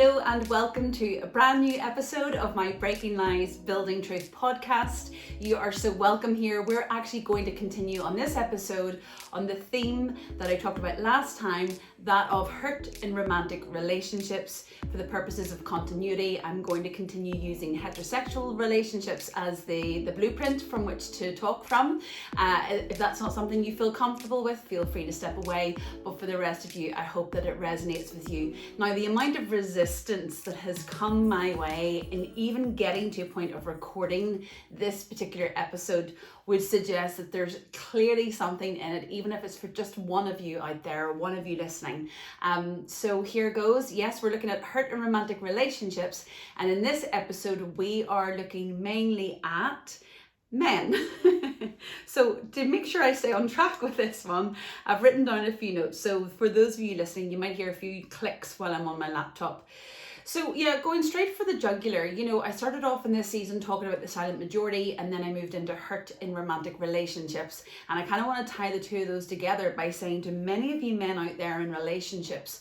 Hello and welcome to a brand new episode of my Breaking Lies, Building Truth podcast. You are so welcome here. We're actually going to continue on this episode on the theme that I talked about last time, that of hurt in romantic relationships. For the purposes of continuity, I'm going to continue using heterosexual relationships as the blueprint from which to talk from. If that's not something you feel comfortable with, feel free to step away. But for the rest of you, I hope that it resonates with you. Now, the amount of resistance that has come my way in even getting to a point of recording this particular episode would suggest that there's clearly something in it, even if it's for just one of you out there, one of you listening. So here goes. Yes, we're looking at hurt in romantic relationships, and in this episode we are looking mainly at men. So to make sure I stay on track with this one, I've written down a few notes. So for those of you listening, you might hear a few clicks while I'm on my laptop. So yeah, going straight for the jugular, I started off in this season talking about the silent majority, and then I moved into hurt in romantic relationships. And I kind of want to tie the two of those together by saying to many of you men out there in relationships,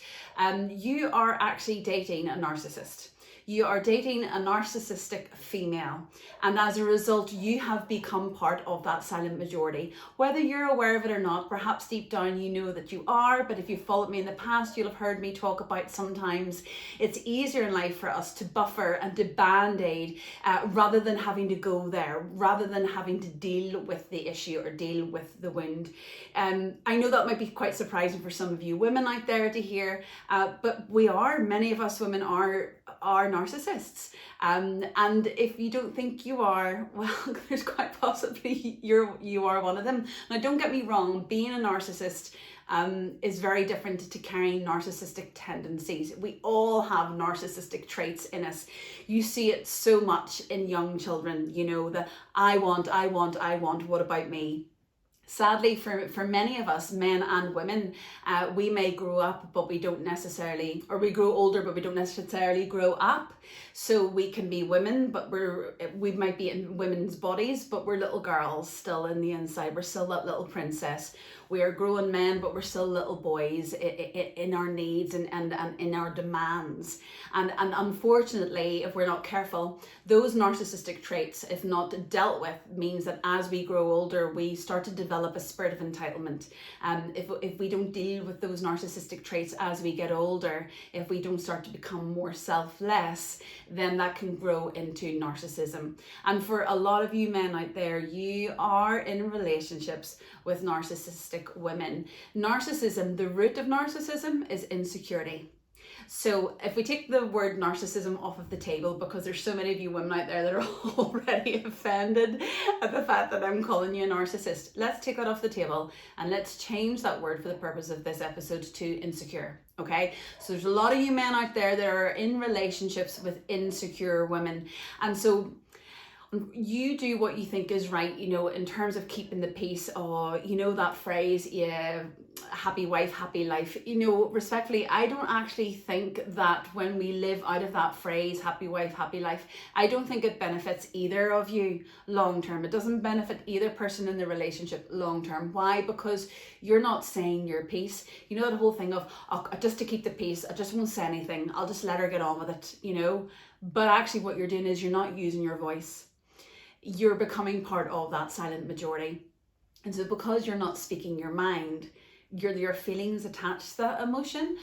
you are actually dating a narcissist. You are dating a narcissistic female, and as a result you have become part of that silent majority. Whether you're aware of it or not, perhaps deep down you know that you are, but if you've followed me in the past, you'll have heard me talk about sometimes it's easier in life for us to buffer and to band-aid rather than having to go there, rather than having to deal with the issue or deal with the wound. I know that might be quite surprising for some of you women out there to hear, but many of us women are narcissists, and if you don't think you are, well, there's quite possibly you are one of them. Now, don't get me wrong, being a narcissist is very different to carrying narcissistic tendencies. We all have narcissistic traits in us. You see it so much in young children, the I want, what about me? Sadly, for many of us, men and women, we may grow up, but we don't necessarily, or we grow older, but we don't necessarily grow up. So we can be women, but we might be in women's bodies, but we're little girls still in the inside. We're still that little princess. We are grown men, but we're still little boys in our needs and in our demands. And unfortunately, if we're not careful, those narcissistic traits, if not dealt with, means that as we grow older, we start to develop a spirit of entitlement. If we don't deal with those narcissistic traits as we get older, if we don't start to become more selfless, then that can grow into narcissism. And for a lot of you men out there, you are in relationships with narcissistic women. Narcissism, the root of narcissism is insecurity. So if we take the word narcissism off of the table, because there's so many of you women out there that are already offended at the fact that I'm calling you a narcissist, let's take that off the table and let's change that word for the purpose of this episode to insecure. Okay, so there's a lot of you men out there that are in relationships with insecure women, and so you do what you think is right, in terms of keeping the peace, or that phrase, yeah, happy wife, happy life. Respectfully, I don't actually think that when we live out of that phrase, happy wife, happy life, I don't think it benefits either of you long term. It doesn't benefit either person in the relationship long term. Why? Because you're not saying your piece. That whole thing of, just to keep the peace, I just won't say anything, I'll just let her get on with it, but actually what you're doing is you're not using your voice. You're becoming part of that silent majority. And so because you're not speaking your mind, your feelings attached to that emotion,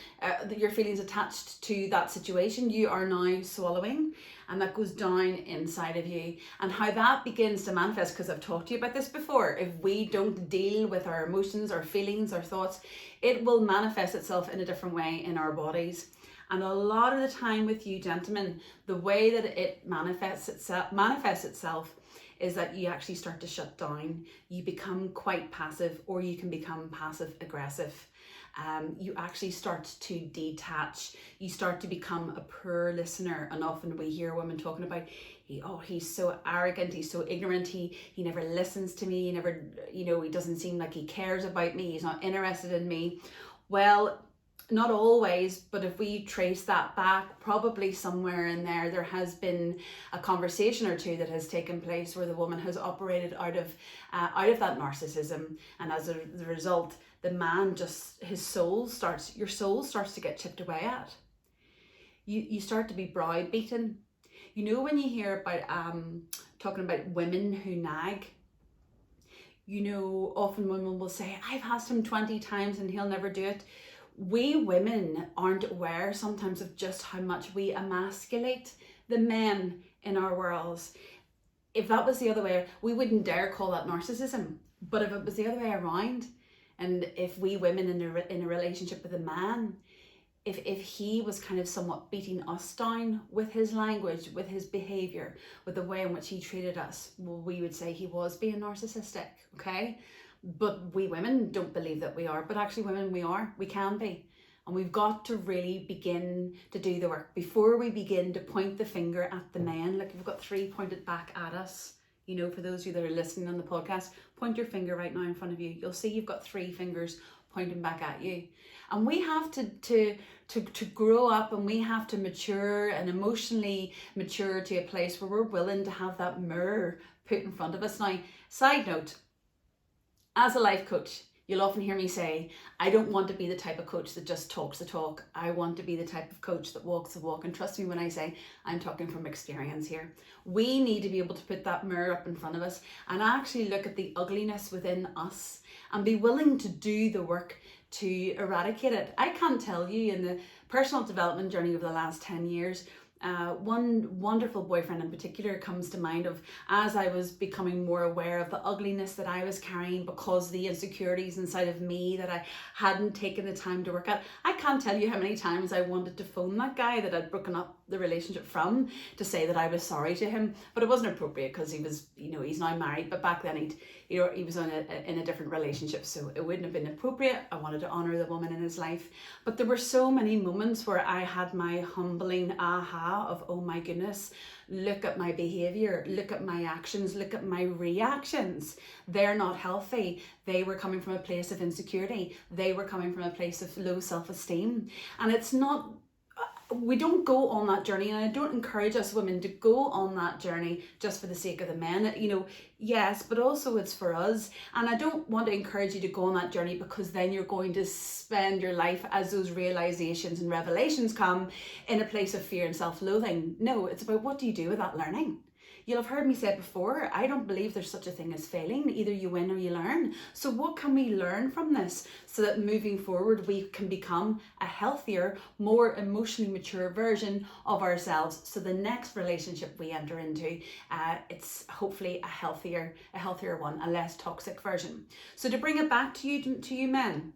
your feelings attached to that situation, you are now swallowing, and that goes down inside of you. And how that begins to manifest, because I've talked to you about this before, if we don't deal with our emotions, our feelings, our thoughts, it will manifest itself in a different way in our bodies. And a lot of the time with you gentlemen, the way that it manifests itself is that you actually start to shut down. You become quite passive, or you can become passive aggressive. You actually start to detach. You start to become a poor listener. And often we hear women talking about, he's so arrogant, he's so ignorant, he never listens to me, he never, he doesn't seem like he cares about me, he's not interested in me. Well, not always, but if we trace that back, probably somewhere in there has been a conversation or two that has taken place where the woman has operated out of that narcissism, and as a result, the man your soul starts to get chipped away at. you start to be browbeaten. You know, when you hear about talking about women who nag, you know, often women will say, I've asked him 20 times and he'll never do it. We women aren't aware sometimes of just how much we emasculate the men in our worlds. If that was the other way, we wouldn't dare call that narcissism. But if it was the other way around, and if we women in a relationship with a man, if he was kind of somewhat beating us down with his language, with his behavior, with the way in which he treated us, well, we would say he was being narcissistic, okay? But we women don't believe that we are, but actually women, we can be. And we've got to really begin to do the work before we begin to point the finger at the men. Like, we've got 3 pointed back at us. You know, for those of you that are listening on the podcast, point your finger right now in front of you. You'll see you've got 3 fingers pointing back at you. And we have to grow up, and we have to mature and emotionally mature to a place where we're willing to have that mirror put in front of us. Now, side note, as a life coach, you'll often hear me say, I don't want to be the type of coach that just talks the talk. I want to be the type of coach that walks the walk. And trust me when I say I'm talking from experience here. We need to be able to put that mirror up in front of us and actually look at the ugliness within us and be willing to do the work to eradicate it. I can't tell you, in the personal development journey over the last 10 years, one wonderful boyfriend in particular comes to mind of, as I was becoming more aware of the ugliness that I was carrying because the insecurities inside of me that I hadn't taken the time to work at. I can't tell you how many times I wanted to phone that guy that I'd broken up the relationship from to say that I was sorry to him, but it wasn't appropriate because he was, you know, he's now married, but back then he was in a different relationship, so it wouldn't have been appropriate. I wanted to honor the woman in his life, but there were so many moments where I had my humbling aha of, oh my goodness, look at my behavior, look at my actions, look at my reactions. They're not healthy. They were coming from a place of insecurity. They were coming from a place of low self-esteem. And it's not, we don't go on that journey, and I don't encourage us women to go on that journey just for the sake of the men, you know, yes, but also it's for us. And I don't want to encourage you to go on that journey because then you're going to spend your life, as those realizations and revelations come, in a place of fear and self-loathing. No, it's about, what do you do with that learning? You'll have heard me say it before, I don't believe there's such a thing as failing. Either you win or you learn. So what can we learn from this so that moving forward we can become a healthier, more emotionally mature version of ourselves, so the next relationship we enter into, it's hopefully a healthier one, a less toxic version. So to bring it back to you men,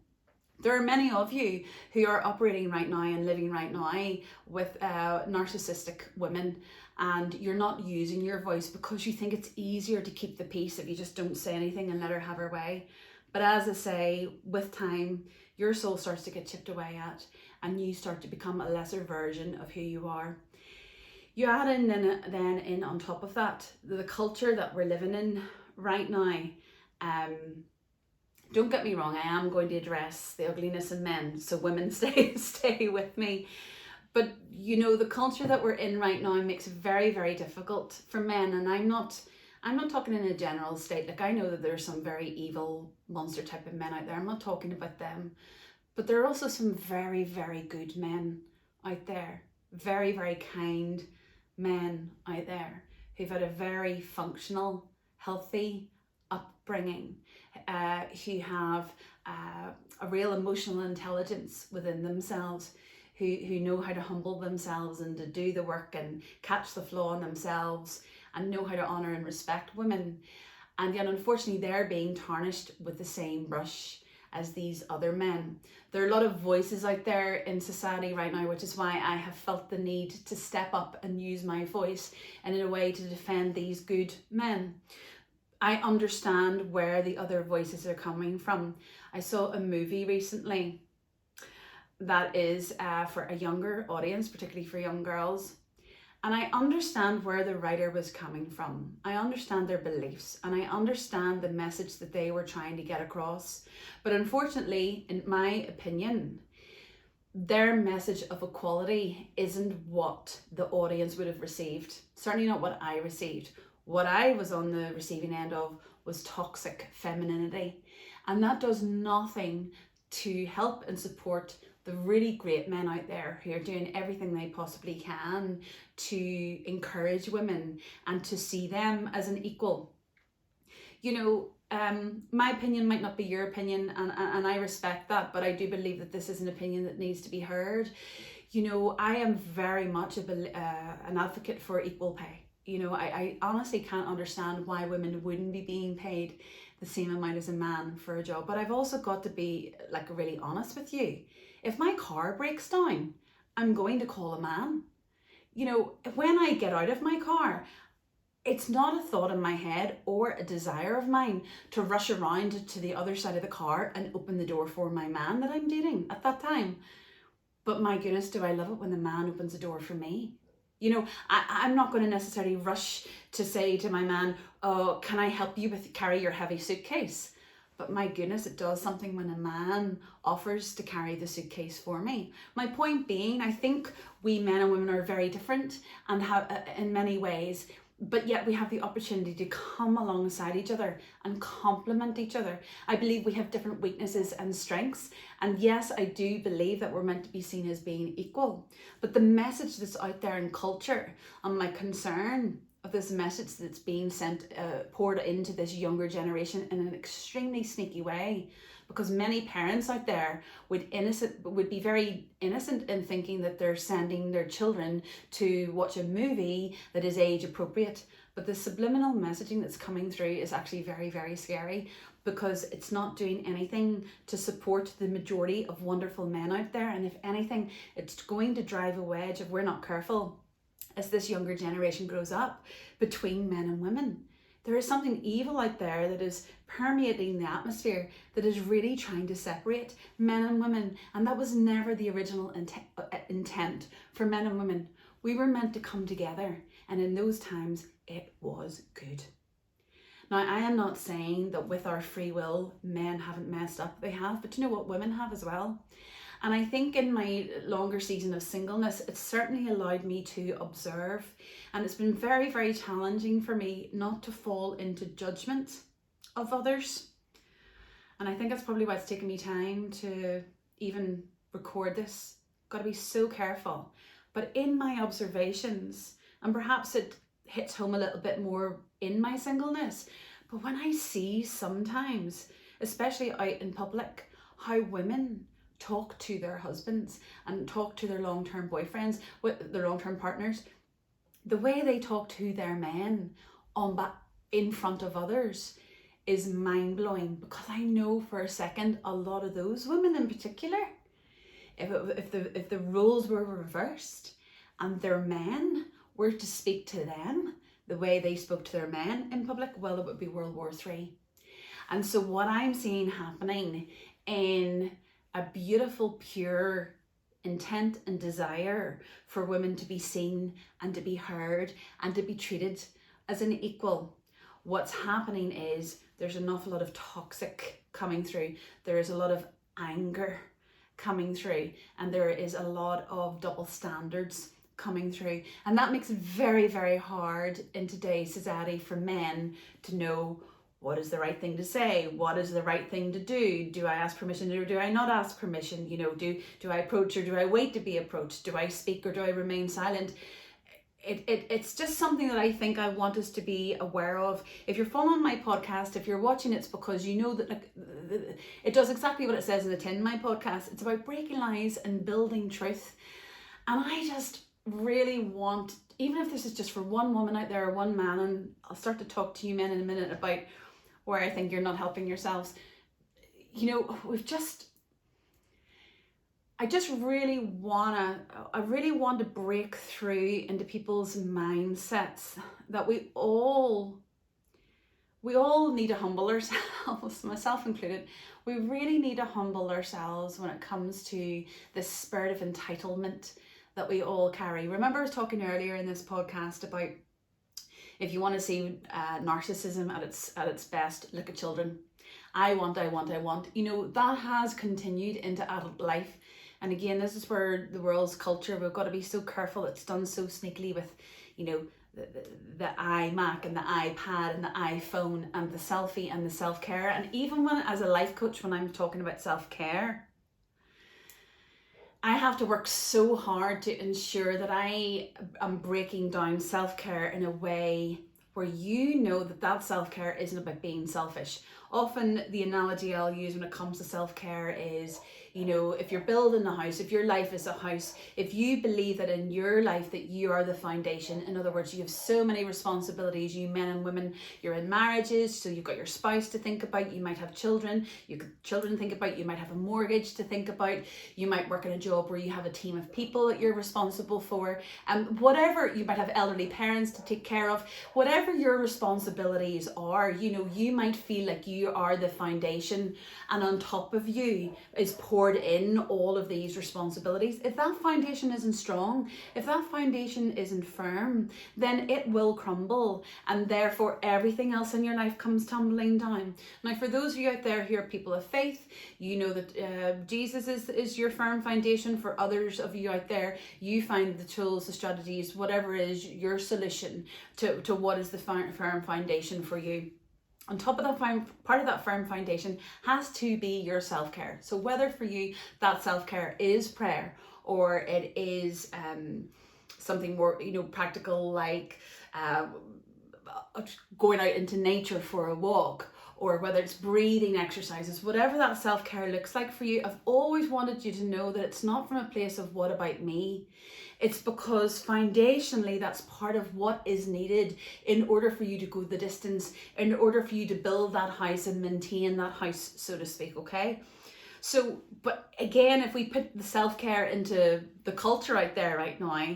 there are many of you who are operating right now and living right now with narcissistic women, and you're not using your voice because you think it's easier to keep the peace if you just don't say anything and let her have her way. But as I say, with time, your soul starts to get chipped away at, and you start to become a lesser version of who you are. You add in then on top of that, the culture that we're living in right now. Don't get me wrong, I am going to address the ugliness in men, so women stay with me. But you know, the culture that we're in right now makes it very, very difficult for men. And I'm not talking in a general state. Like, I know that there's some very evil monster type of men out there. I'm not talking about them. But there are also some very, very good men out there. Very, very kind men out there who've had a very functional, healthy upbringing, who have a real emotional intelligence within themselves, who know how to humble themselves and to do the work and catch the flaw in themselves and know how to honour and respect women. And yet, unfortunately, they're being tarnished with the same brush as these other men. There are a lot of voices out there in society right now, which is why I have felt the need to step up and use my voice and in a way to defend these good men. I understand where the other voices are coming from. I saw a movie recently that is for a younger audience, particularly for young girls. And I understand where the writer was coming from. I understand their beliefs, and I understand the message that they were trying to get across. But unfortunately, in my opinion, their message of equality isn't what the audience would have received. Certainly not what I received. What I was on the receiving end of was toxic femininity. And that does nothing to help and support the really great men out there who are doing everything they possibly can to encourage women and to see them as an equal. You know, my opinion might not be your opinion, and I respect that, but I do believe that this is an opinion that needs to be heard. You know, I am very much an advocate for equal pay. You know, I honestly can't understand why women wouldn't be being paid the same amount as a man for a job. But I've also got to be like really honest with you. If my car breaks down, I'm going to call a man. You know, when I get out of my car, it's not a thought in my head or a desire of mine to rush around to the other side of the car and open the door for my man that I'm dating at that time. But my goodness, do I love it when the man opens the door for me. You know, I'm not going to necessarily rush to say to my man, oh, can I help you with carry your heavy suitcase? But my goodness, it does something when a man offers to carry the suitcase for me. My point being, I think we men and women are very different and have in many ways, but yet we have the opportunity to come alongside each other and complement each other. I believe we have different weaknesses and strengths. And yes, I do believe that we're meant to be seen as being equal. But the message that's out there in culture, and my concern of this message that's being sent, poured into this younger generation in an extremely sneaky way, because many parents out there would be very innocent in thinking that they're sending their children to watch a movie that is age appropriate. But the subliminal messaging that's coming through is actually very, very scary, because it's not doing anything to support the majority of wonderful men out there. And if anything, it's going to drive a wedge, if we're not careful, as this younger generation grows up, between men and women. There is something evil out there that is permeating the atmosphere, that is really trying to separate men and women. And that was never the original intent for men and women. We were meant to come together. And in those times, it was good. Now, I am not saying that with our free will, men haven't messed up. They have, but you know what? Women have as well. And I think in my longer season of singleness, it's certainly allowed me to observe. And it's been very, very challenging for me not to fall into judgment of others. And I think that's probably why it's taken me time to even record this. Got to be so careful. But in my observations, and perhaps it hits home a little bit more in my singleness, but when I see sometimes, especially out in public, how women talk to their husbands and talk to their long-term boyfriends, with their long-term partners, the way they talk to their men in front of others is mind-blowing, because I know for a second a lot of those women in particular, if the roles were reversed and their men were to speak to them the way they spoke to their men in public, well, it would be World War III. And so what I'm seeing happening in a beautiful, pure intent and desire for women to be seen and to be heard and to be treated as an equal. What's happening is there's an awful lot of toxic coming through. There is a lot of anger coming through, and there is a lot of double standards coming through. And that makes it very, very hard in today's society for men to know what is the right thing to say? What is the right thing to do? Do I ask permission or do I not ask permission? You know, do I approach or do I wait to be approached? Do I speak or do I remain silent? It's just something that I think I want us to be aware of. If you're following my podcast, if you're watching, it's because you know that, like, it does exactly what it says in the tin, my podcast. It's about breaking lies and building truth. And I just really want, even if this is just for one woman out there or one man, and I'll start to talk to you men in a minute about where I think you're not helping yourselves. You know, I really want to break through into people's mindsets that we all need to humble ourselves, myself included. We really need to humble ourselves when it comes to this spirit of entitlement that we all carry. Remember, I was talking earlier in this podcast about, if you want to see narcissism at its best, look at children. I want. You know, that has continued into adult life. And again, this is where the world's culture, we've got to be so careful. It's done so sneakily with, you know, the iMac and the iPad and the iPhone and the selfie and the self-care. And even when, as a life coach, when I'm talking about self-care, I have to work so hard to ensure that I am breaking down self-care in a way where you know that that self-care isn't about being selfish. Often the analogy I'll use when it comes to self-care is, you know, if you're building a house, if your life is a house, if you believe that in your life that you are the foundation, in other words, you have so many responsibilities, you men and women, you're in marriages, so you've got your spouse to think about, you might have children, you could children to think about, you might have a mortgage to think about, you might work in a job where you have a team of people that you're responsible for, and whatever, you might have elderly parents to take care of, whatever your responsibilities are, you know, you might feel like you are the foundation, and on top of you is poured in all of these responsibilities. If that foundation isn't strong, if that foundation isn't firm, then it will crumble, and therefore everything else in your life comes tumbling down. Now, for those of you out there who are people of faith, you know that Jesus is your firm foundation. For others of you out there, you find the tools, the strategies, whatever is your solution to what is the firm foundation for you. On top of that, part of that firm foundation has to be your self-care. So whether for you that self-care is prayer, or it is something more, you know, practical, like going out into nature for a walk, or whether it's breathing exercises, whatever that self-care looks like for you, I've always wanted you to know that it's not from a place of what about me. It's because foundationally that's part of what is needed in order for you to go the distance, in order for you to build that house and maintain that house, so to speak, okay? So, but again, if we put the self-care into the culture out there right now,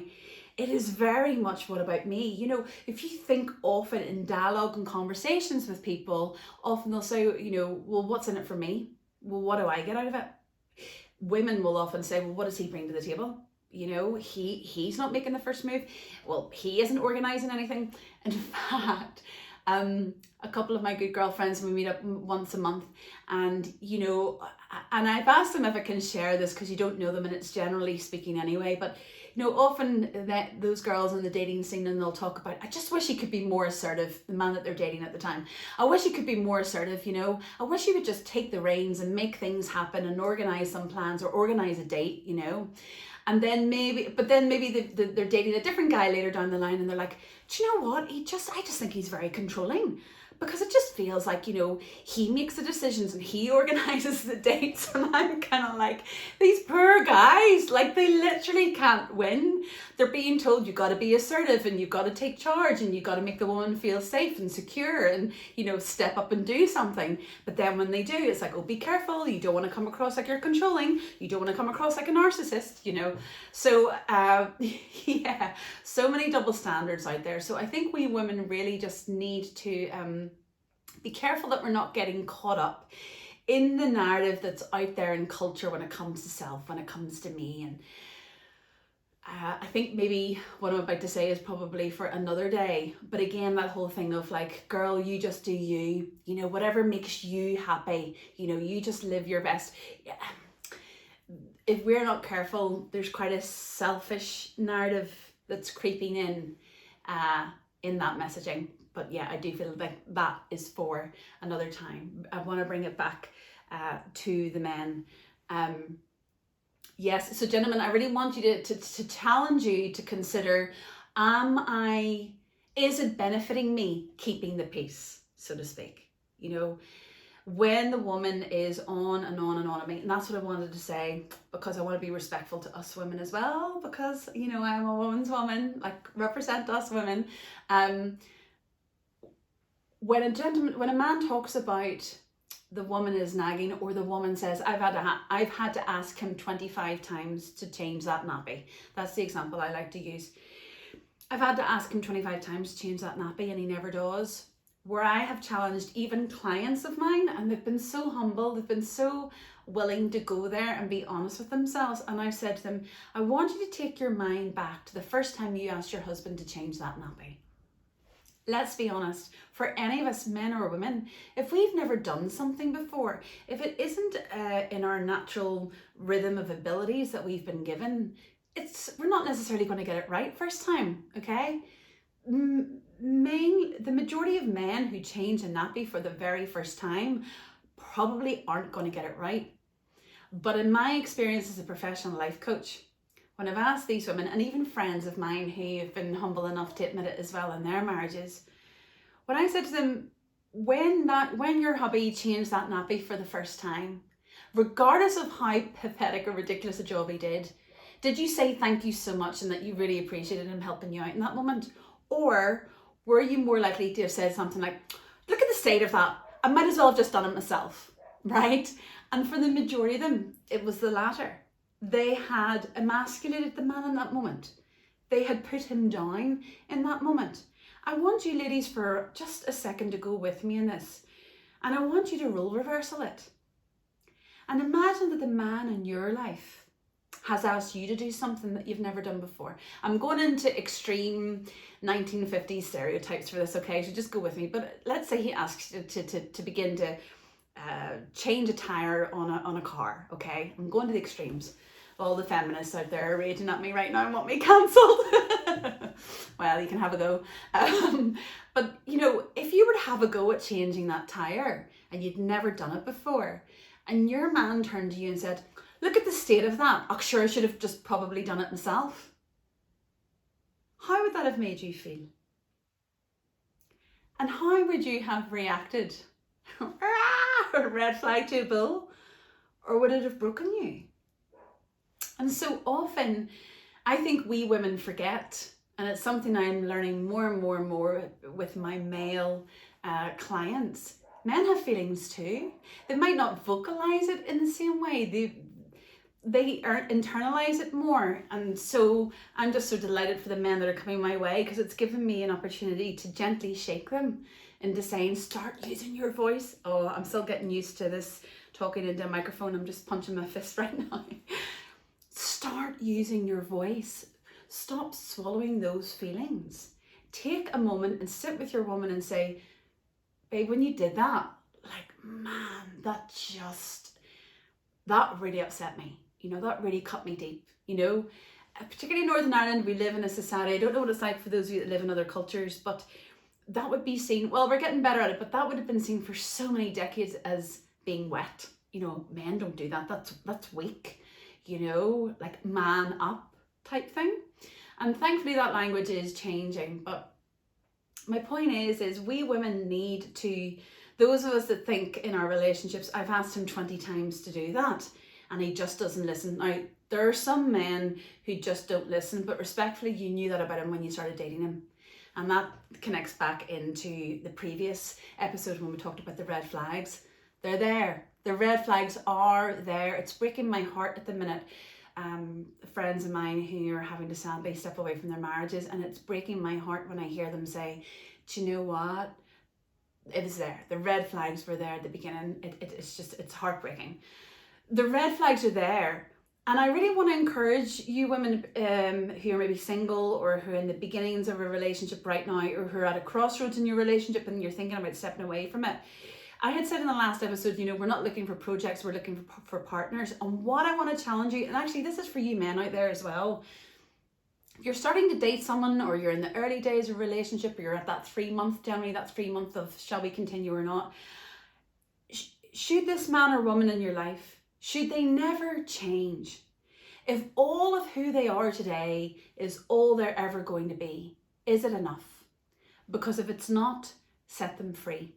it is very much what about me. You know, if you think often in dialogue and conversations with people, often they'll say, you know, well, what's in it for me? Well, what do I get out of it? Women will often say, well, what does he bring to the table? You know, he's not making the first move. Well, he isn't organizing anything. In fact, a couple of my good girlfriends, we meet up once a month, and you know, and I've asked them if I can share this because you don't know them and it's generally speaking anyway, but you know, often that those girls in the dating scene, and they'll talk about, I just wish he could be more assertive, the man that they're dating at the time. I wish he could be more assertive, you know. I wish he would just take the reins and make things happen and organize some plans or organize a date, you know. And then maybe, they're dating a different guy later down the line, and they're like, do you know what? I just think he's very controlling. Because it just feels like, you know, he makes the decisions and he organizes the dates, and I'm kind of like, these poor guys, like they literally can't win. They're being told you got to be assertive and you got to take charge and you got to make the woman feel safe and secure and, you know, step up and do something. But then when they do, it's like, oh, be careful. You don't want to come across like you're controlling. You don't want to come across like a narcissist, you know. So, yeah, so many double standards out there. So I think we women really just need to be careful that we're not getting caught up in the narrative that's out there in culture when it comes to self, when it comes to me. And I think maybe what I'm about to say is probably for another day. But again, that whole thing of like, girl, you just do you, you know, whatever makes you happy, you know, you just live your best. Yeah. If we're not careful, there's quite a selfish narrative that's creeping in that messaging. But yeah, I do feel like that is for another time. I want to bring it back to the men. Yes, so gentlemen, I really want you to challenge you to consider, is it benefiting me keeping the peace, so to speak? You know, when the woman is on and on and on, and that's what I wanted to say, because I want to be respectful to us women as well, because, you know, I'm a woman's woman, like represent us women. When a man talks about the woman is nagging, or the woman says, I've had to ask him 25 times to change that nappy. That's the example I like to use. I've had to ask him 25 times to change that nappy and he never does. Where I have challenged even clients of mine, and they've been so humble, they've been so willing to go there and be honest with themselves. And I've said to them, I want you to take your mind back to the first time you asked your husband to change that nappy. Let's be honest, for any of us, men or women, if we've never done something before, if it isn't in our natural rhythm of abilities that we've been given, we're not necessarily going to get it right first time, okay? The majority of men who change a nappy for the very first time probably aren't going to get it right. But in my experience as a professional life coach, when I've asked these women, and even friends of mine who have been humble enough to admit it as well in their marriages, when I said to them, when your hubby changed that nappy for the first time, regardless of how pathetic or ridiculous a job he did you say thank you so much and that you really appreciated him helping you out in that moment? Or were you more likely to have said something like, look at the state of that, I might as well have just done it myself, right? And for the majority of them, it was the latter. They had emasculated the man in that moment. They had put him down in that moment. I want you ladies for just a second to go with me in this. And I want you to role reversal it. And imagine that the man in your life has asked you to do something that you've never done before. I'm going into extreme 1950s stereotypes for this, okay? So just go with me. But let's say he asks you to begin to change a tire on a car, okay? I'm going to the extremes. All the feminists out there are raging at me right now and want me cancelled. Well, you can have a go. But you know, if you were to have a go at changing that tire and you'd never done it before, and your man turned to you and said, look at the state of that. Oh, sure, I should have just probably done it myself. How would that have made you feel? And how would you have reacted? Red flag to a bull? Or would it have broken you? And so often, I think we women forget, and it's something I'm learning more and more and more with my male clients. Men have feelings too. They might not vocalize it in the same way. They internalize it more. And so I'm just so delighted for the men that are coming my way, because it's given me an opportunity to gently shake them into saying, start using your voice. Oh, I'm still getting used to this talking into a microphone. I'm just punching my fist right now. Start using your voice. Stop swallowing those feelings. Take a moment and sit with your woman and say, babe, when you did that, like, man, that really upset me. You know, that really cut me deep. You know, particularly in Northern Ireland, we live in a society, I don't know what it's like for those of you that live in other cultures, but that would be seen, well, we're getting better at it, but that would have been seen for so many decades as being wet. You know, men don't do that. That's weak. You know, like man up type thing. And thankfully that language is changing. But my point is we women need to, those of us that think in our relationships, I've asked him 20 times to do that and he just doesn't listen. Now, there are some men who just don't listen, but respectfully, you knew that about him when you started dating him. And that connects back into the previous episode when we talked about the red flags. They're there. The red flags are there. It's breaking my heart at the minute. Friends of mine who are having to sadly step away from their marriages, and it's breaking my heart when I hear them say, do you know what? It was there. The red flags were there at the beginning. It's heartbreaking. The red flags are there. And I really want to encourage you women who are maybe single or who are in the beginnings of a relationship right now, or who are at a crossroads in your relationship and you're thinking about stepping away from it. I had said in the last episode, you know, we're not looking for projects, we're looking for partners. And what I want to challenge you, and actually this is for you men out there as well, if you're starting to date someone or you're in the early days of a relationship, or you're at that 3 month, generally that 3 month of shall we continue or not, should this man or woman in your life, should they never change? If all of who they are today is all they're ever going to be, is it enough? Because if it's not, set them free.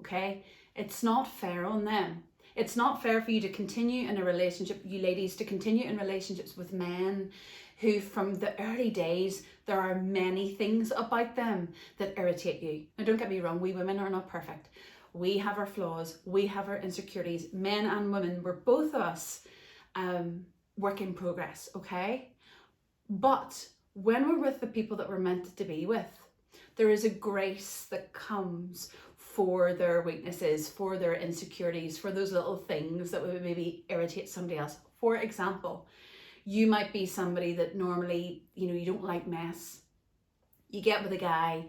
Okay? It's not fair on them. It's not fair for you to continue in a relationship, you ladies, to continue in relationships with men who from the early days, there are many things about them that irritate you. Now don't get me wrong, we women are not perfect. We have our flaws, we have our insecurities. Men and women, we're both of us work in progress, okay? But when we're with the people that we're meant to be with, there is a grace that comes for their weaknesses, for their insecurities, for those little things that would maybe irritate somebody else. For example, you might be somebody that normally, you know, you don't like mess. You get with a guy,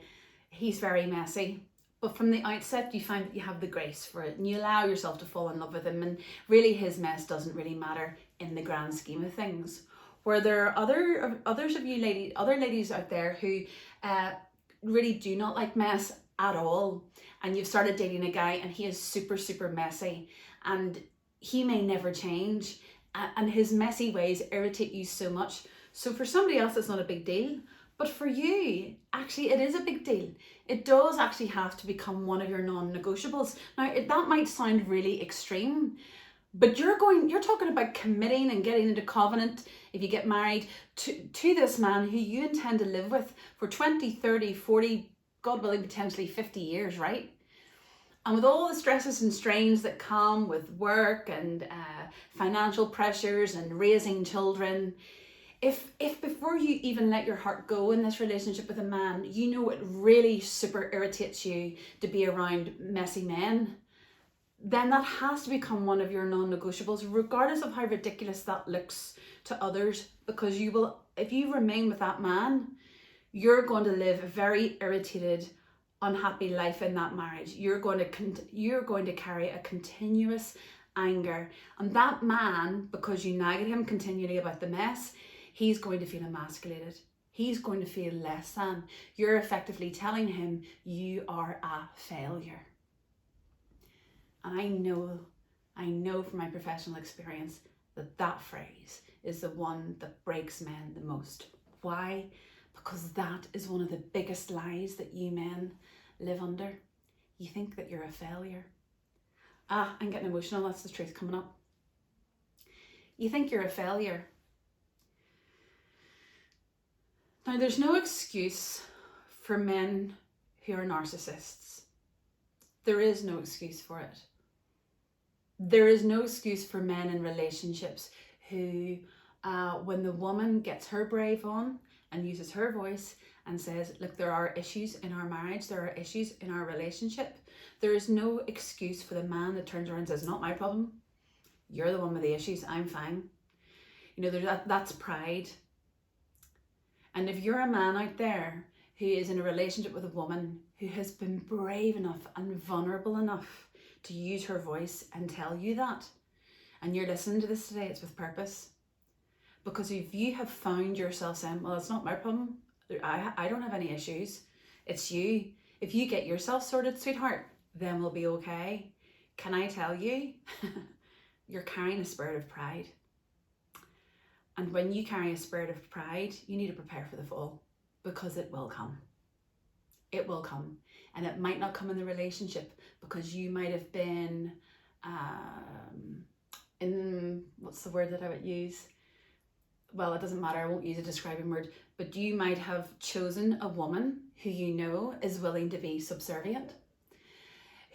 he's very messy, but from the outset you find that you have the grace for it and you allow yourself to fall in love with him, and really his mess doesn't really matter in the grand scheme of things. Where there are others of you ladies, other ladies out there who really do not like mess at all, and you've started dating a guy and he is super, super messy, and he may never change, and his messy ways irritate you so much. So for somebody else, it's not a big deal. But for you, actually, it is a big deal. It does actually have to become one of your non-negotiables. Now, that might sound really extreme, but you're talking about committing and getting into covenant if you get married to this man who you intend to live with for 20, 30, 40, God willing, potentially 50 years, right? And with all the stresses and strains that come with work and financial pressures and raising children, if before you even let your heart go in this relationship with a man, you know it really super irritates you to be around messy men, then that has to become one of your non-negotiables, regardless of how ridiculous that looks to others, because you will, if you remain with that man, you're going to live a very irritated, unhappy life in that marriage. You're going to carry a continuous anger, and that man, because you nag at him continually about the mess, he's going to feel emasculated. He's going to feel less than. You're effectively telling him you are a failure. And I know from my professional experience that phrase is the one that breaks men the most. Why? Because that is one of the biggest lies that you men live under. You think that you're a failure. I'm getting emotional, that's the truth coming up. You think you're a failure. Now, there's no excuse for men who are narcissists. There is no excuse for it. There is no excuse for men in relationships who, when the woman gets her brave on and uses her voice and says, look, there are issues in our marriage, there are issues in our relationship, there is no excuse for the man that turns around and says, not my problem. You're the one with the issues, I'm fine. You know, that's pride. And if you're a man out there who is in a relationship with a woman who has been brave enough and vulnerable enough to use her voice and tell you that, and you're listening to this today, it's with purpose. Because if you have found yourself saying, well, it's not my problem, I don't have any issues, it's you. If you get yourself sorted, sweetheart, then we'll be okay. Can I tell you, you're carrying a spirit of pride. And when you carry a spirit of pride, you need to prepare for the fall, because it will come. It will come. And it might not come in the relationship, because you might have been in, what's the word that I would use? Well, it doesn't matter, I won't use a describing word, but you might have chosen a woman who you know is willing to be subservient,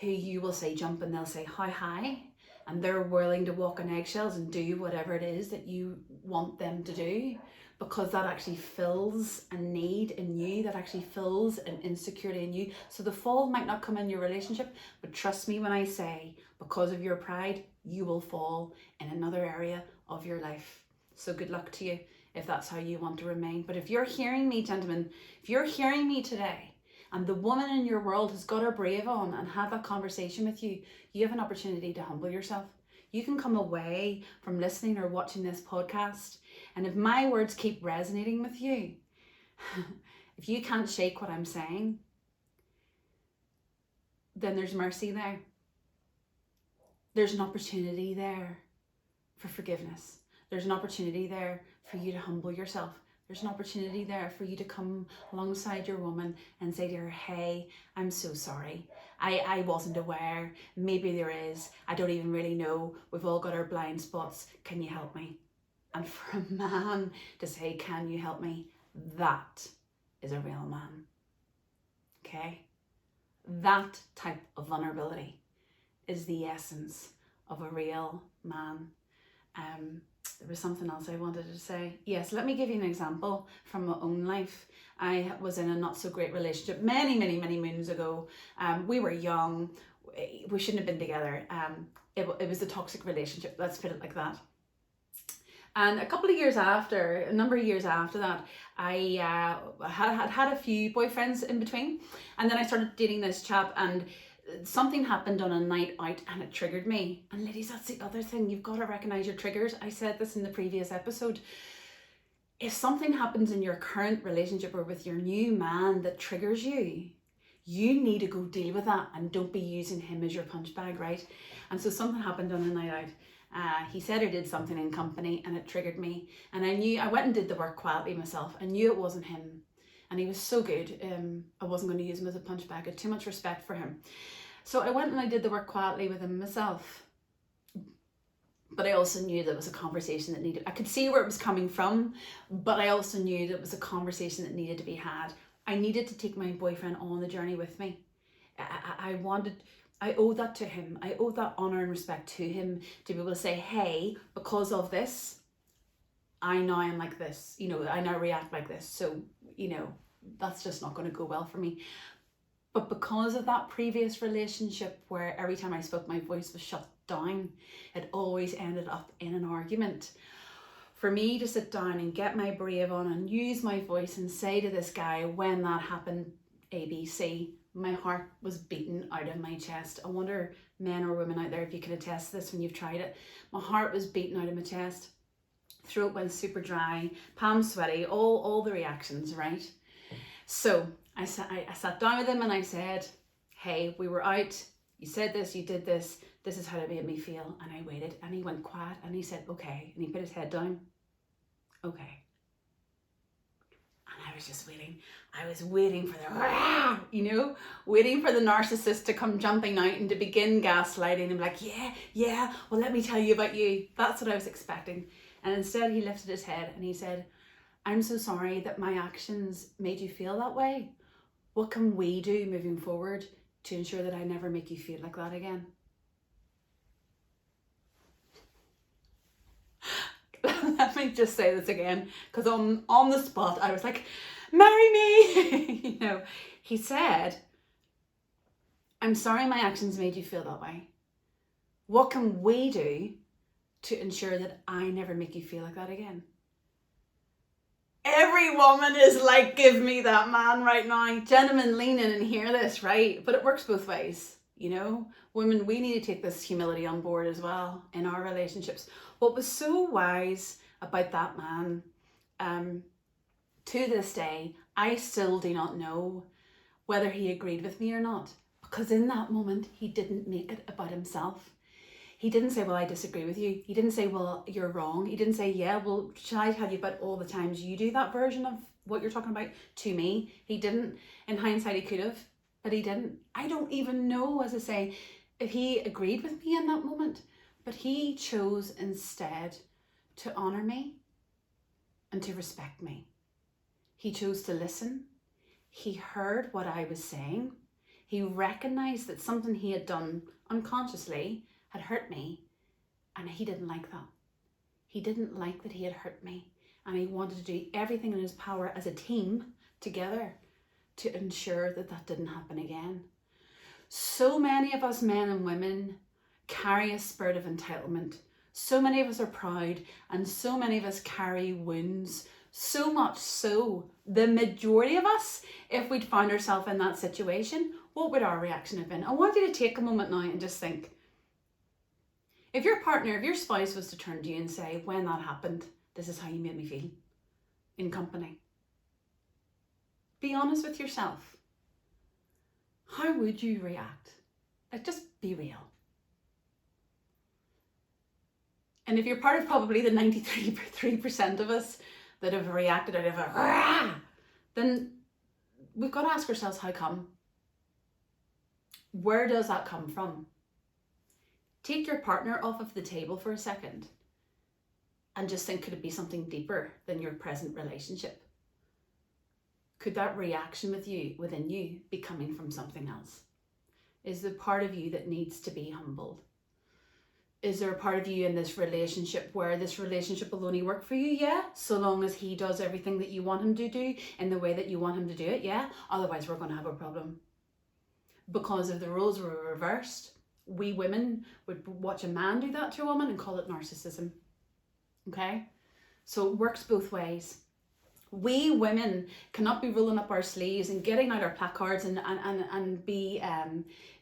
who you will say jump and they'll say how high, and they're willing to walk on eggshells and do whatever it is that you want them to do, because that actually fills a need in you, that actually fills an insecurity in you. So the fall might not come in your relationship, but trust me when I say, because of your pride, you will fall in another area of your life. So good luck to you if that's how you want to remain. But if you're hearing me, gentlemen, if you're hearing me today, and the woman in your world has got her brave on and had that conversation with you, you have an opportunity to humble yourself. You can come away from listening or watching this podcast, and if my words keep resonating with you, if you can't shake what I'm saying, then there's mercy there. There's an opportunity there for forgiveness. There's an opportunity there for you to humble yourself. There's an opportunity there for you to come alongside your woman and say to her, hey, I'm so sorry. I wasn't aware. Maybe there is. I don't even really know. We've all got our blind spots. Can you help me? And for a man to say, can you help me? That is a real man. Okay? That type of vulnerability is the essence of a real man. There was something else I wanted to say. Yes, let me give you an example from my own life. I was in a not so great relationship many moons ago. We were young. We shouldn't have been together. It was a toxic relationship. Let's put it like that. And a number of years after that, I had a few boyfriends in between. And then I started dating this chap, and something happened on a night out and it triggered me. And ladies, that's the other thing. You've got to recognize your triggers. I said this in the previous episode. If something happens in your current relationship or with your new man that triggers you, You need to go deal with that and don't be using him as your punch bag, right? And so something happened on a night out. He said or did something in company and it triggered me. And I went and did the work quietly myself. I knew it wasn't him. And he was so good. I wasn't going to use him as a punch bag. I had too much respect for him. So I went and I did the work quietly with him myself. But I also knew that it was a conversation that I could see where it was coming from, but I also knew that it was a conversation that needed to be had. I needed to take my boyfriend on the journey with me. I owed that to him. I owed that honor and respect to him to be able to say, hey, because of this, I now am like this. I now react like this. So, that's just not going to go well for me. But because of that previous relationship where every time I spoke, my voice was shut down, it always ended up in an argument. For me to sit down and get my brave on and use my voice and say to this guy, when that happened, ABC, my heart was beaten out of my chest. I wonder, men or women out there, if you can attest to this when you've tried it. My heart was beaten out of my chest. Throat went super dry, palms sweaty, all the reactions, right? So I sat down with him and I said, hey, we were out, you said this, you did this is how it made me feel. And I waited and he went quiet and he said, okay. And he put his head down. Okay. And I was just waiting. I was waiting for waiting for the narcissist to come jumping out and to begin gaslighting and like, yeah, well, let me tell you about you. That's what I was expecting. And instead he lifted his head and he said, I'm so sorry that my actions made you feel that way. What can we do moving forward to ensure that I never make you feel like that again? Let me just say this again, because on the spot, I was like, marry me. He said, I'm sorry my actions made you feel that way. What can we do to ensure that I never make you feel like that again? Every woman is like, give me that man right now. Gentlemen, lean in and hear this, right? But it works both ways, Women, we need to take this humility on board as well in our relationships. What was so wise about that man, to this day, I still do not know whether he agreed with me or not. Because in that moment, he didn't make it about himself. He didn't say, well, I disagree with you. He didn't say, well, you're wrong. He didn't say, yeah, well, should I tell you about all the times you do that version of what you're talking about to me? He didn't. In hindsight, he could have, but he didn't. I don't even know, as I say, if he agreed with me in that moment, but he chose instead to honor me and to respect me. He chose to listen. He heard what I was saying. He recognized that something he had done unconsciously had hurt me, and he didn't like that. He didn't like that he had hurt me, and he wanted to do everything in his power as a team together to ensure that that didn't happen again. So many of us men and women carry a spirit of entitlement. So many of us are proud, and so many of us carry wounds. So much so, the majority of us, if we'd found ourselves in that situation, what would our reaction have been? I want you to take a moment now and just think. If your partner, if your spouse was to turn to you and say, when that happened, this is how you made me feel in company. Be honest with yourself. How would you react? Like, just be real. And if you're part of probably the 93% of us that have reacted out of a then we've got to ask ourselves, how come? Where does that come from? Take your partner off of the table for a second and just think, could it be something deeper than your present relationship? Could that reaction within you be coming from something else? Is there part of you that needs to be humbled? Is there a part of you in this relationship where this relationship will only work for you? Yeah, so long as he does everything that you want him to do in the way that you want him to do it, yeah. Otherwise, we're going to have a problem. Because if the roles were reversed, we women would watch a man do that to a woman and call it narcissism. Okay? So it works both ways. We women cannot be rolling up our sleeves and getting out our placards and be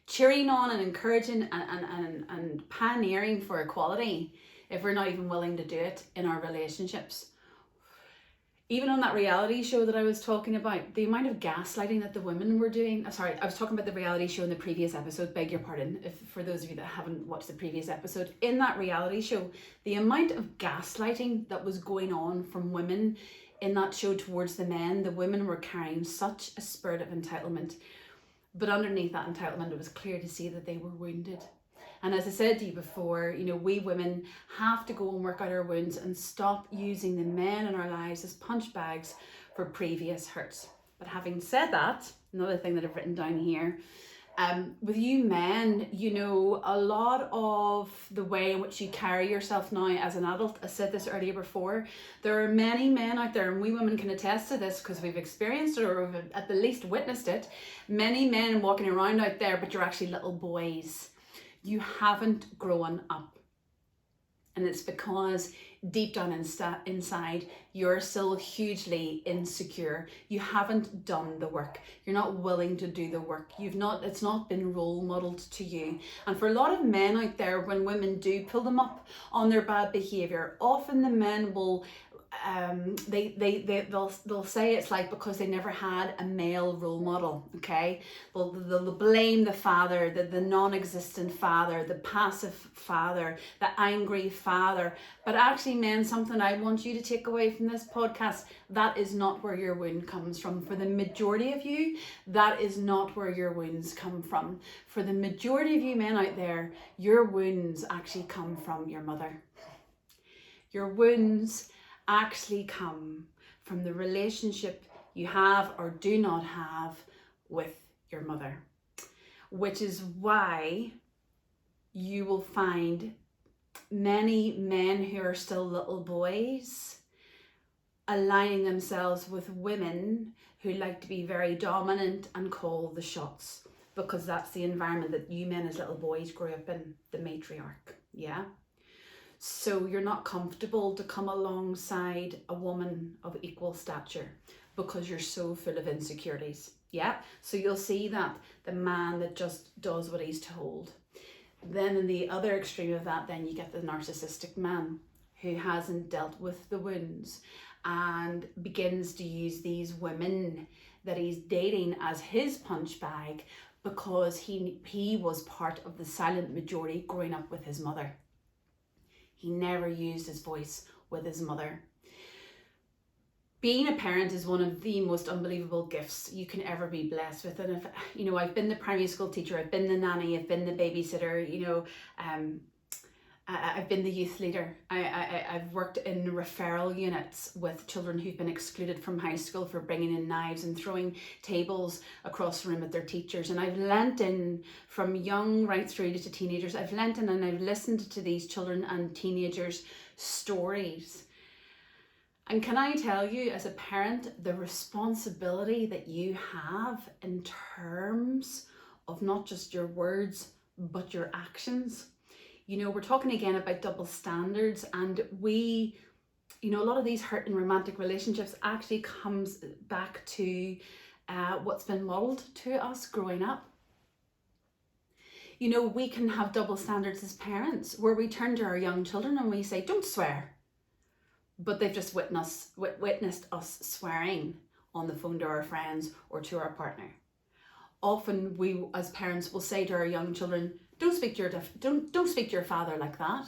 cheering on and encouraging and pioneering for equality if we're not even willing to do it in our relationships. even on that reality show that I was talking about, the amount of gaslighting that the women were doing. Sorry, I was talking about the reality show in the previous episode, beg your pardon, if for those of you that haven't watched the previous episode. In that reality show, the amount of gaslighting that was going on from women in that show towards the men, the women were carrying such a spirit of entitlement. But underneath that entitlement, it was clear to see that they were wounded. And as I said to you before, we women have to go and work out our wounds and stop using the men in our lives as punch bags for previous hurts. But having said that, another thing that I've written down here, with you men, a lot of the way in which you carry yourself now as an adult, I said this earlier before, there are many men out there, and we women can attest to this because we've experienced it or we've at the least witnessed it, many men walking around out there, but you're actually little boys. You haven't grown up. And it's because deep down inside, you're still hugely insecure. You haven't done the work. You're not willing to do the work. It's not been role modeled to you. And for a lot of men out there, when women do pull them up on their bad behavior, often the men will they'll say it's like because they never had a male role model. Okay, they'll blame the father, the non-existent father, the passive father, the angry father. But actually, men, something I want you to take away from this podcast, that is not where your wound comes from. For the majority of you, that is not where your wounds come from. For the majority of you men out there, your wounds actually come from your mother. Your wounds actually come from the relationship you have or do not have with your mother, which is why you will find many men who are still little boys aligning themselves with women who like to be very dominant and call the shots, because that's the environment that you men as little boys grew up in, the matriarch. Yeah. So you're not comfortable to come alongside a woman of equal stature because you're so full of insecurities. Yeah. So you'll see that the man that just does what he's told. Then in the other extreme of that, then you get the narcissistic man who hasn't dealt with the wounds and begins to use these women that he's dating as his punch bag because he was part of the silent majority growing up with his mother. He never used his voice with his mother. Being a parent is one of the most unbelievable gifts you can ever be blessed with. And if, I've been the primary school teacher, I've been the nanny, I've been the babysitter, I've been the youth leader. I've worked in referral units with children who've been excluded from high school for bringing in knives and throwing tables across the room at their teachers. And I've lent in from young right through to teenagers. I've lent in and I've listened to these children and teenagers' stories. And can I tell you, as a parent, the responsibility that you have in terms of not just your words, but your actions. We're talking again about double standards, and a lot of these hurt and romantic relationships actually comes back to what's been modeled to us growing up. We can have double standards as parents where we turn to our young children and we say, don't swear. But they've just witnessed us swearing on the phone to our friends or to our partner. Often we as parents will say to our young children, don't speak to your father like that.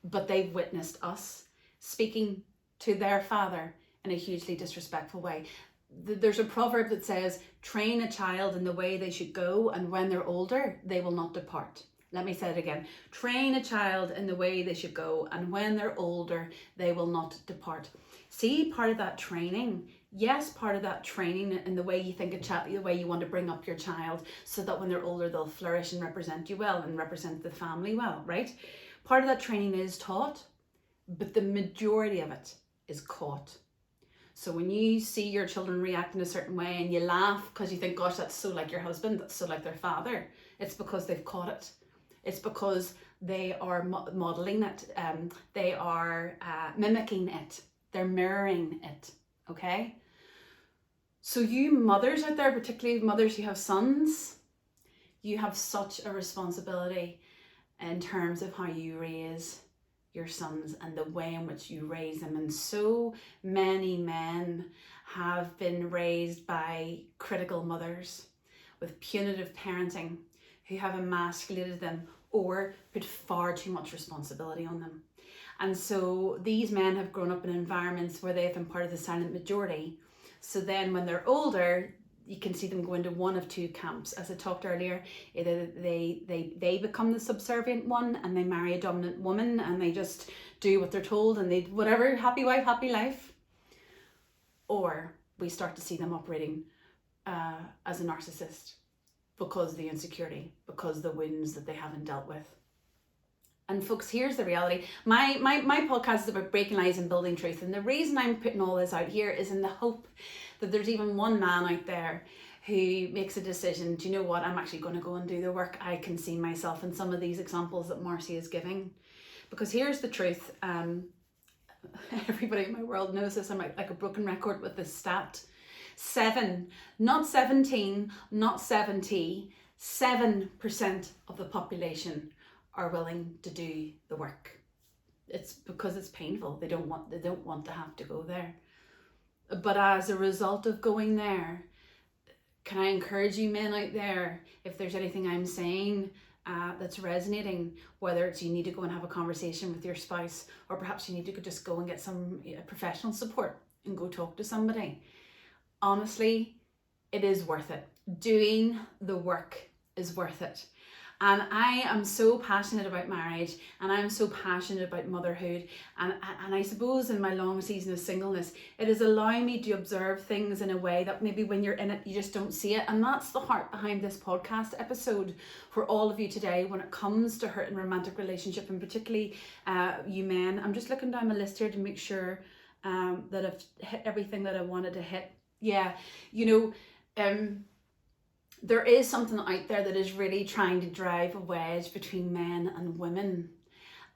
But they've witnessed us speaking to their father in a hugely disrespectful way. There's a proverb that says, train a child in the way they should go, and when they're older, they will not depart. Let me say it again. Train a child in the way they should go, and when they're older, they will not depart. See, part of that training, part of that training in the way you think a child, the way you want to bring up your child so that when they're older, they'll flourish and represent you well and represent the family well, right? Part of that training is taught, but the majority of it is caught. So when you see your children react in a certain way and you laugh because you think, gosh, that's so like your husband, that's so like their father, it's because they've caught it. It's because they are modeling it. They are mimicking it. They're mirroring it. Okay? So you mothers out there, particularly mothers who have sons, you have such a responsibility in terms of how you raise your sons and the way in which you raise them. And so many men have been raised by critical mothers with punitive parenting who have emasculated them or put far too much responsibility on them. And so these men have grown up in environments where they've been part of the silent majority. So then when they're older, you can see them go into one of two camps. As I talked earlier, either they become the subservient one and they marry a dominant woman and they just do what they're told and they whatever, happy wife, happy life. Or we start to see them operating as a narcissist because of the insecurity, because of the wounds that they haven't dealt with. And folks, here's the reality. My podcast is about breaking lies and building truth. And the reason I'm putting all this out here is in the hope that there's even one man out there who makes a decision, do you know what, I'm actually going to go and do the work. I can see myself in some of these examples that Marcia is giving. Because here's the truth. Everybody in my world knows this. I'm like a broken record with this stat. 7, not 17, not 70, 7% of the population are willing to do the work. It's because it's painful. They don't want to have to go there. But as a result of going there, can I encourage you men out there, if there's anything I'm saying that's resonating, whether it's you need to go and have a conversation with your spouse, or perhaps you need to just go and get some professional support and go talk to somebody. Honestly, it is worth it. Doing the work is worth it. And I am so passionate about marriage, and I'm so passionate about motherhood, and I suppose in my long season of singleness, it is allowing me to observe things in a way that maybe when you're in it, you just don't see it. And that's the heart behind this podcast episode for all of you today when it comes to hurt and romantic relationship, and particularly you men. I'm just looking down my list here to make sure that I've hit everything that I wanted to hit. Yeah, there is something out there that is really trying to drive a wedge between men and women,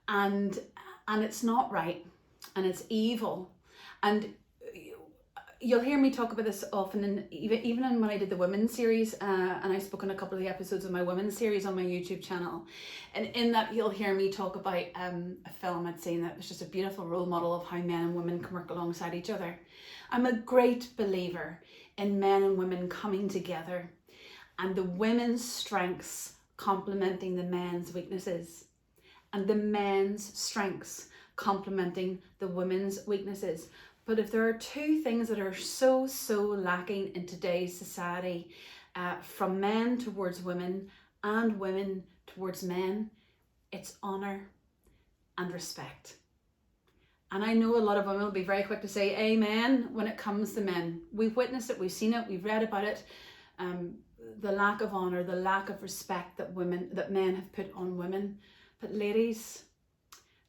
and it's not right, and it's evil. And you'll hear me talk about this often, and even when I did the women's series, and I spoke in a couple of the episodes of my women's series on my YouTube channel, and in that you'll hear me talk about a film I'd seen that was just a beautiful role model of how men and women can work alongside each other. I'm a great believer in men and women coming together, and the women's strengths complementing the men's weaknesses, and the men's strengths complementing the women's weaknesses. But if there are two things that are so lacking in today's society, from men towards women and women towards men, it's honor and respect. And I know a lot of women will be very quick to say amen when it comes to men. We've witnessed it, we've seen it, we've read about it. The lack of honor, the lack of respect that men have put on women. But ladies,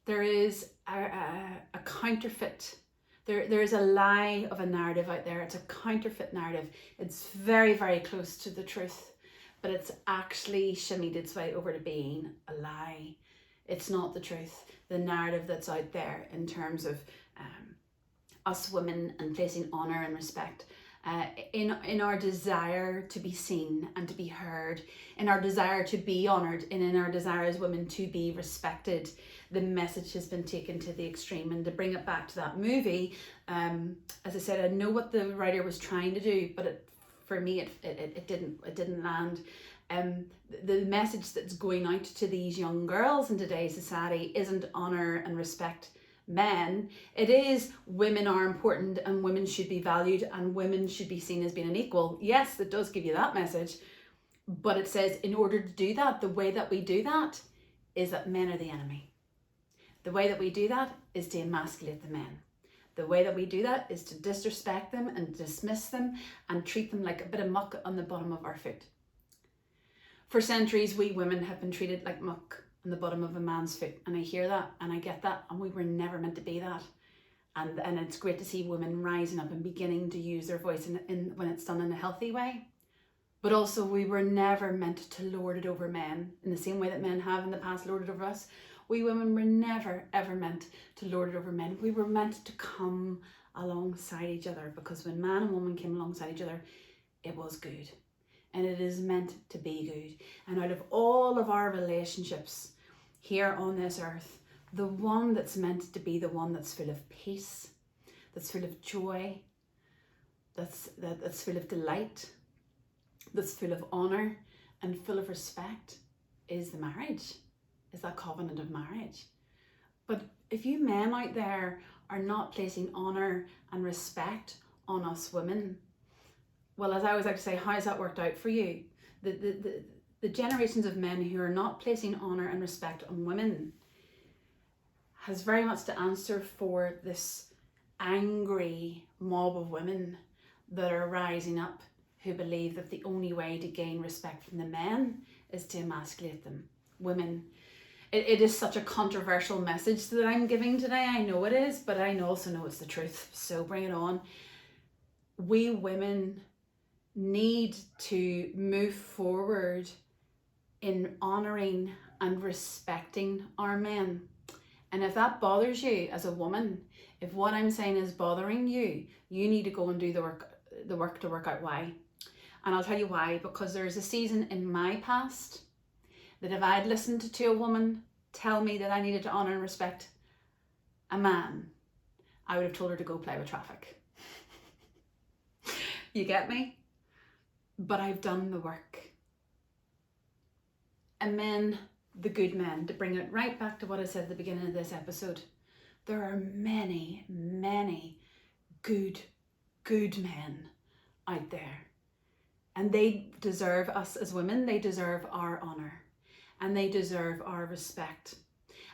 there is a counterfeit. There is a lie of a narrative out there. It's a counterfeit narrative. It's very, very close to the truth, but it's actually shimmied its way over to being a lie. It's not the truth. The narrative that's out there in terms of us women and placing honor and respect in our desire to be seen and to be heard, in our desire to be honored, and in our desire as women to be respected, the message has been taken to the extreme. And to bring it back to that movie, as I said, I know what the writer was trying to do, but for me it didn't land. The message that's going out to these young girls in today's society isn't honor and respect men. It is women are important and women should be valued and women should be seen as being an equal. Yes, it does give you that message, but it says in order to do that, the way that we do that is that men are the enemy. The way that we do that is to emasculate the men. The way that we do that is to disrespect them and dismiss them and treat them like a bit of muck on the bottom of our foot. For centuries, we women have been treated like muck on the bottom of a man's foot, and I hear that and I get that, and we were never meant to be that. And it's great to see women rising up and beginning to use their voice in when it's done in a healthy way. But also, we were never meant to lord it over men in the same way that men have in the past lorded over us. We women were never ever meant to lord it over men. We were meant to come alongside each other, because when man and woman came alongside each other, it was good. And it is meant to be good. And out of all of our relationships here on this earth, the one that's meant to be the one that's full of peace, that's full of joy, that's full of delight, that's full of honour and full of respect, is the marriage, is that covenant of marriage. But if you men out there are not placing honour and respect on us women, well, as I always like to say, how has that worked out for you? The generations of men who are not placing honour and respect on women has very much to answer for this angry mob of women that are rising up, who believe that the only way to gain respect from the men is to emasculate them. Women, it is such a controversial message that I'm giving today. I know it is, but I also know it's the truth. So bring it on. We women need to move forward in honouring and respecting our men. And if that bothers you as a woman, if what I'm saying is bothering you, you need to go and do the work to work out why. And I'll tell you why, because there's a season in my past that if I'd listened to a woman tell me that I needed to honour and respect a man, I would have told her to go play with traffic. You get me? But I've done the work. And men, the good men, to bring it right back to what I said at the beginning of this episode, there are many, many good men out there. And they deserve us as women, they deserve our honour and they deserve our respect.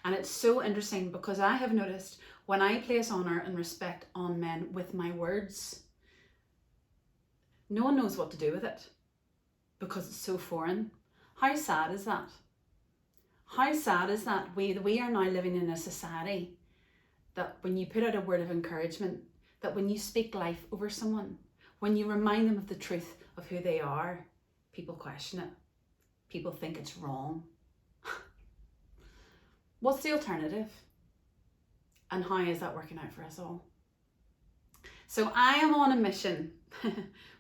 And it's so interesting because I have noticed when I place honour and respect on men with my words, no one knows what to do with it because it's so foreign. How sad is that? How sad is that we are now living in a society that when you put out a word of encouragement, that when you speak life over someone, when you remind them of the truth of who they are, people question it. People think it's wrong. What's the alternative? And how is that working out for us all? So I am on a mission.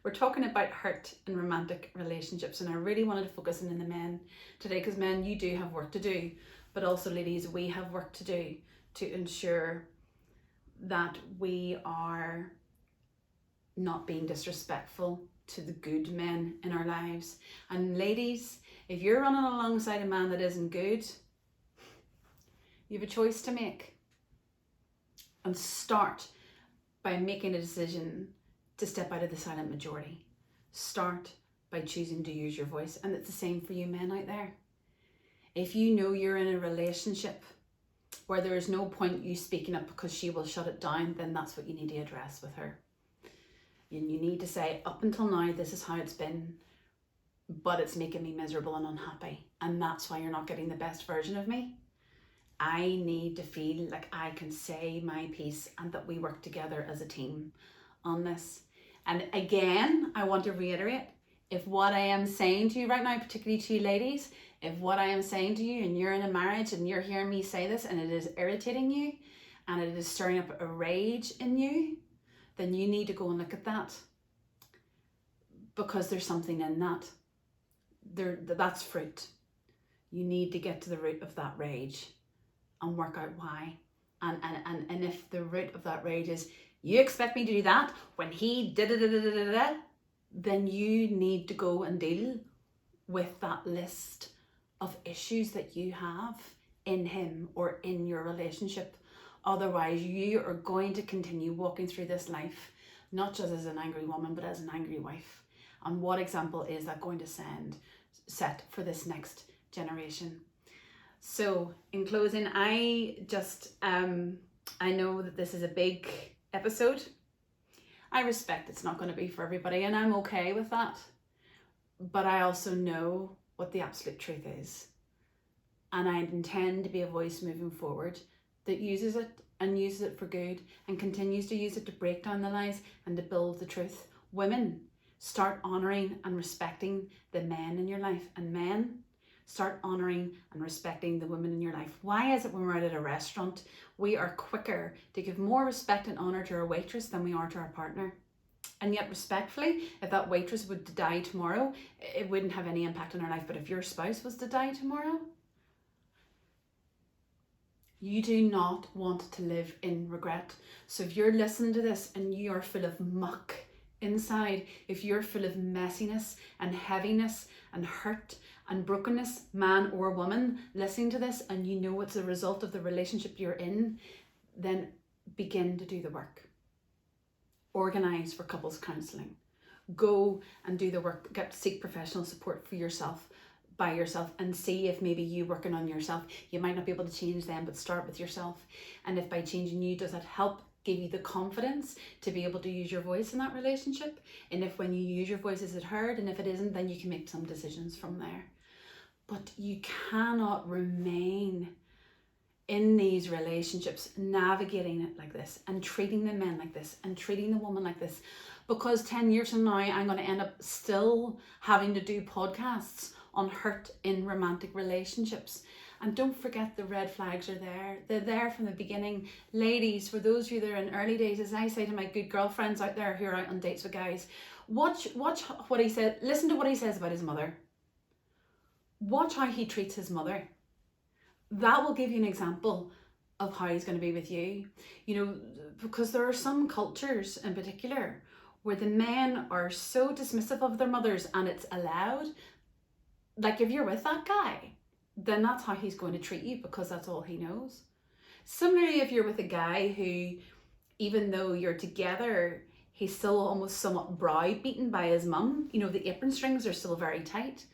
We're talking about hurt in romantic relationships, and I really wanted to focus in the men today because men, you do have work to do, but also ladies, we have work to do to ensure that we are not being disrespectful to the good men in our lives. And ladies, if you're running alongside a man that isn't good, you have a choice to make. And start by making a decision to step out of the silent majority. Start by choosing to use your voice. And it's the same for you men out there. If you know you're in a relationship where there is no point you speaking up because she will shut it down, then that's what you need to address with her. And you need to say, up until now, this is how it's been, but it's making me miserable and unhappy. And that's why you're not getting the best version of me. I need to feel like I can say my piece and that we work together as a team on this. And again, I want to reiterate, if what I am saying to you right now, particularly to you ladies, if what I am saying to you and you're in a marriage and you're hearing me say this and it is irritating you and it is stirring up a rage in you, then you need to go and look at that, because there's something in that. That's fruit. You need to get to the root of that rage and work out why. And if the root of that rage is, you expect me to do that when he did, then you need to go and deal with that list of issues that you have in him or in your relationship. Otherwise, you are going to continue walking through this life, not just as an angry woman, but as an angry wife. And what example is that going to set for this next generation? So in closing, I know that this is a big episode. I respect it's not going to be for everybody, and I'm okay with that. But I also know what the absolute truth is. And I intend to be a voice moving forward that uses it for good and continues to use it to break down the lies and to build the truth. Women, start honouring and respecting the men in your life. And men, start honouring and respecting the women in your life. Why is it when we're out at a restaurant, we are quicker to give more respect and honour to our waitress than we are to our partner? And yet respectfully, if that waitress would to die tomorrow, it wouldn't have any impact on our life. But if your spouse was to die tomorrow, You do not want to live in regret. So if you're listening to this and you are full of muck inside, if you're full of messiness and heaviness and hurt and brokenness, man or woman, listening to this, and you know it's a result of the relationship you're in, then begin to do the work. Organise for couples counselling. Go and do the work. Seek professional support for yourself, by yourself, and see if maybe you working on yourself. You might not be able to change them, but start with yourself. And if by changing you, does that help give you the confidence to be able to use your voice in that relationship? And if when you use your voice, is it heard? And if it isn't, then you can make some decisions from there. But you cannot remain in these relationships navigating it like this and treating the men like this and treating the woman like this, because 10 years from now I'm going to end up still having to do podcasts on hurt in romantic relationships. And don't forget, the red flags are there. They're there from the beginning. Ladies, for those of you that are in early days, as I say to my good girlfriends out there who are out on dates with guys, watch what he said. Listen to what he says about his mother. Watch how he treats his mother. That will give you an example of how he's going to be with you. You know, because there are some cultures in particular where the men are so dismissive of their mothers, and it's allowed. Like, if you're with that guy, then that's how he's going to treat you, because that's all he knows. Similarly, if you're with a guy who, even though you're together, he's still almost somewhat browbeaten by his mum, you know, the apron strings are still very tight,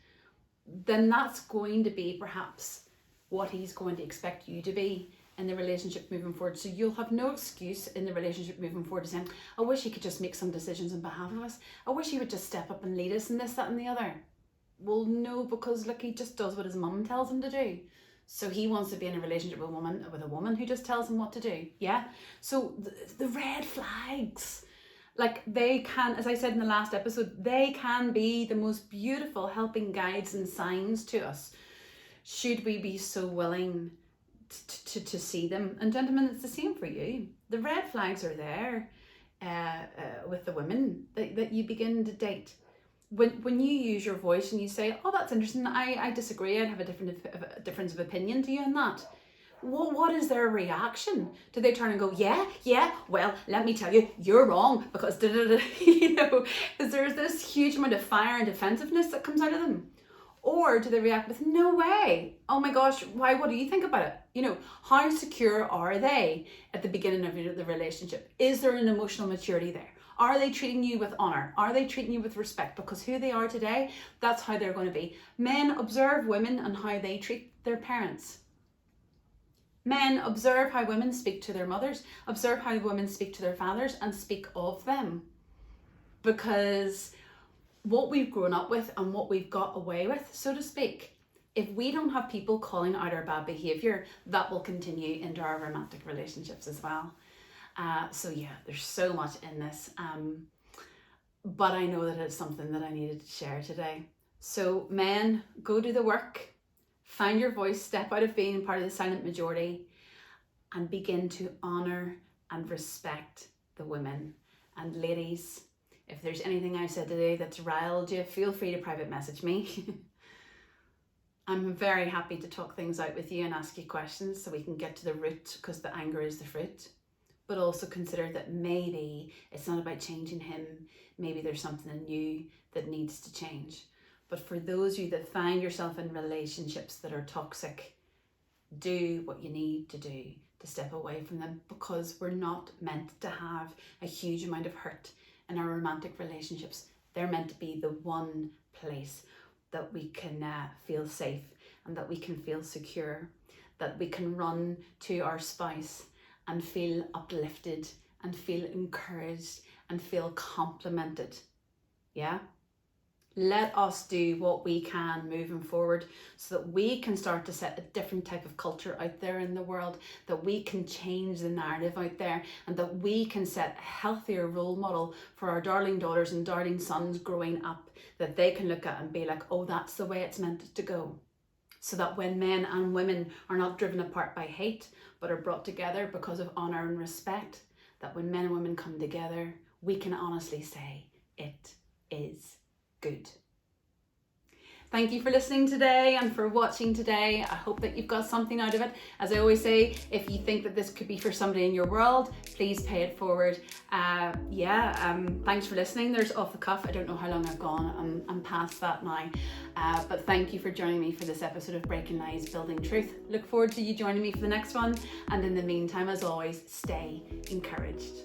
then that's going to be perhaps what he's going to expect you to be in the relationship moving forward. So you'll have no excuse in the relationship moving forward to say, I wish he could just make some decisions on behalf of us. I wish he would just step up and lead us in this, that and the other. Well, no, because look, he just does what his mum tells him to do. So he wants to be in a relationship with a woman who just tells him what to do. Yeah. So the red flags, like, they can, as I said in the last episode, they can be the most beautiful helping guides and signs to us, should we be so willing to see them. And gentlemen, it's the same for you. The red flags are there with the women that you begin to date. When you use your voice and you say, oh, that's interesting, I disagree, I'd have a difference of opinion to you on that. Well, what is their reaction? Do they turn and go, yeah, well, let me tell you, you're wrong, because you know, is there this huge amount of fire and defensiveness that comes out of them? Or do they react with, no way, oh my gosh, why, what do you think about it? You know, how secure are they at the beginning of the relationship? Is there an emotional maturity there? Are they treating you with honor? Are they treating you with respect? Because who they are today, that's how they're going to be. Men, observe women and how they treat their parents. Men, observe how women speak to their mothers. Observe how women speak to their fathers and speak of them. Because what we've grown up with and what we've got away with, so to speak, if we don't have people calling out our bad behaviour, that will continue into our romantic relationships as well. So yeah, there's so much in this, but I know that it's something that I needed to share today. So men, go do the work, find your voice, step out of being part of the silent majority, and begin to honour and respect the women. And ladies, if there's anything I've said today that's riled you, feel free to private message me. I'm very happy to talk things out with you and ask you questions so we can get to the root, because the anger is the fruit. But also consider that maybe it's not about changing him. Maybe there's something in you that needs to change. But for those of you that find yourself in relationships that are toxic, do what you need to do to step away from them, because we're not meant to have a huge amount of hurt in our romantic relationships. They're meant to be the one place that we can feel safe, and that we can feel secure, that we can run to our spouse and feel uplifted and feel encouraged and feel complimented. Yeah? Let us do what we can moving forward, so that we can start to set a different type of culture out there in the world, that we can change the narrative out there, and that we can set a healthier role model for our darling daughters and darling sons growing up, that they can look at and be like, oh, that's the way it's meant to go. So that when men and women are not driven apart by hate, but are brought together because of honour and respect, that when men and women come together, we can honestly say it is good. Thank you for listening today and for watching today. I hope that you've got something out of it. As I always say, if you think that this could be for somebody in your world, please pay it forward. Thanks for listening. There's Off the Cuff. I don't know how long I've gone. I'm past that now. But thank you for joining me for this episode of Breaking Lies, Building Truth. Look forward to you joining me for the next one. And in the meantime, as always, stay encouraged.